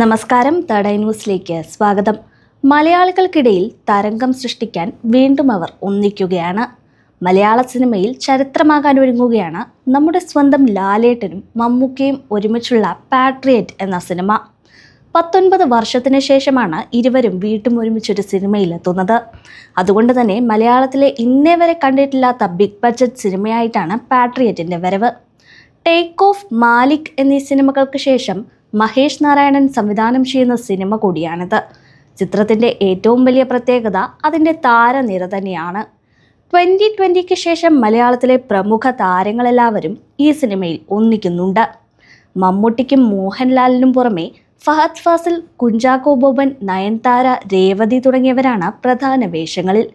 നമസ്കാരം, തടൈ ന്യൂസിലേക്ക് സ്വാഗതം. മലയാളികൾക്കിടയിൽ തരംഗം സൃഷ്ടിക്കാൻ വീണ്ടും അവർ ഒന്നിക്കുകയാണ്. മലയാള സിനിമയിൽ ചരിത്രമാകാൻ ഒരുങ്ങുകയാണ് നമ്മുടെ സ്വന്തം ലാലേട്ടനും മമ്മൂക്കയും ഒരുമിച്ചുള്ള പാട്രിയറ്റ് എന്ന സിനിമ. 19 വർഷത്തിന് ശേഷമാണ് ഇരുവരും വീണ്ടും ഒരുമിച്ചൊരു സിനിമയിലെത്തുന്നത്. അതുകൊണ്ട് തന്നെ മലയാളത്തിലെ ഇന്നേ വരെ കണ്ടിട്ടില്ലാത്ത ബിഗ് ബഡ്ജറ്റ് സിനിമയായിട്ടാണ് പാട്രിയറ്റിൻ്റെ വരവ്. ടേക്ക് ഓഫ്, മാലിക് എന്നീ സിനിമകൾക്ക് ശേഷം മഹേഷ് നാരായണൻ സംവിധാനം ചെയ്യുന്ന സിനിമ കൂടിയാണിത്. ചിത്രത്തിൻ്റെ ഏറ്റവും വലിയ പ്രത്യേകത അതിൻ്റെ താരനിര തന്നെയാണ്. 2020 ശേഷം മലയാളത്തിലെ പ്രമുഖ താരങ്ങളെല്ലാവരും ഈ സിനിമയിൽ ഒന്നിക്കുന്നുണ്ട്. മമ്മൂട്ടിക്കും മോഹൻലാലിനും പുറമെ ഫഹദ് ഫാസിൽ, കുഞ്ചാക്കോ ബോബൻ, നയൻതാര, രേവതി തുടങ്ങിയവരാണ് പ്രധാന വേഷങ്ങളിൽ.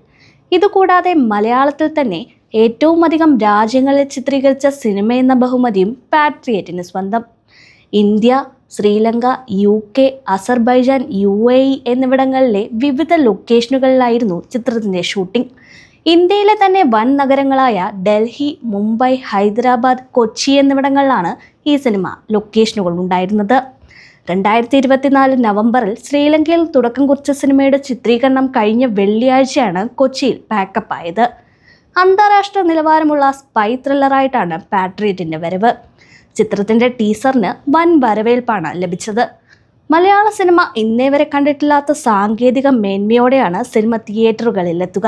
ഇതുകൂടാതെ മലയാളത്തിൽ തന്നെ ഏറ്റവും അധികം രാജ്യങ്ങളിൽ ചിത്രീകരിച്ച സിനിമ എന്ന ബഹുമതിയും പാട്രിയറ്റിന് സ്വന്തം. India, Sri Lanka, UK, Azerbaijan, UAE എന്നിവിടങ്ങളിലെ വിവിധ ലൊക്കേഷനുകളിലായിരുന്നു ചിത്രത്തിൻ്റെ ഷൂട്ടിംഗ്. ഇന്ത്യയിലെ തന്നെ വൻ നഗരങ്ങളായ ഡൽഹി, മുംബൈ, ഹൈദരാബാദ്, കൊച്ചി എന്നിവിടങ്ങളിലാണ് ഈ സിനിമ ലൊക്കേഷനുകൾ ഉണ്ടായിരുന്നത്. 2024 നവംബറിൽ ശ്രീലങ്കയിൽ തുടക്കം കുറിച്ച സിനിമയുടെ ചിത്രീകരണം കഴിഞ്ഞ വെള്ളിയാഴ്ചയാണ് കൊച്ചിയിൽ പാക്കപ്പ് ആയത്. അന്താരാഷ്ട്ര നിലവാരമുള്ള സ്പൈ ത്രില്ലറായിട്ടാണ് പാട്രിയറ്റിൻ്റെ വരവ്. ചിത്രത്തിൻ്റെ ടീസറിന് വൻ വരവേൽപ്പാണ് ലഭിച്ചത്. മലയാള സിനിമ ഇന്നേ വരെ കണ്ടിട്ടില്ലാത്ത സാങ്കേതിക മേന്മയോടെയാണ് സിനിമ തിയേറ്ററുകളിലെത്തുക.